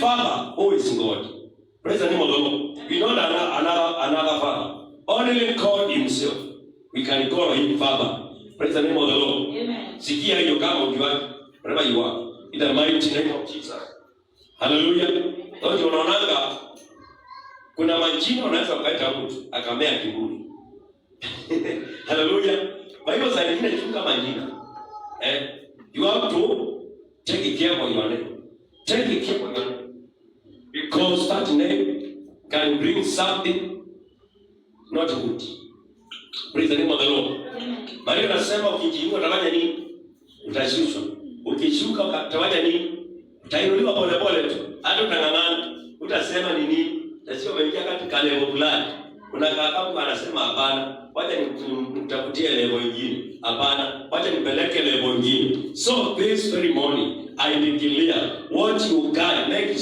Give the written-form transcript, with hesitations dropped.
Father who is God. Praise the name of the Lord. We don't another Father. Only God himself. We can call him Father. Praise the name of the Lord. Amen. Sikia hiyo kama ukiwa wherever you are. In the mighty name of Jesus. Hallelujah. Ndio unaonanga kuna majina unaweza kuita mtu akamea kiburi. Hallelujah. Kwa hiyo saa nyingine chunga majina. You have to take care of your name. Take care of your name. Because that name can bring something not good. Praise the name of the Lord. Maria anasema ukijiunga utafanya nini? Utashushwa. Ukishuka utafanya nini? Utainuliwa pole pole tu. Hata utang'ang'ana. Utasema nini? Tasio umeingia katika level fulani. Kuna kaka anasema hapana. Wacha nitakutie level nyingine. Hapana. Wacha nipeleke level nyingine. So this very morning I declare what you can make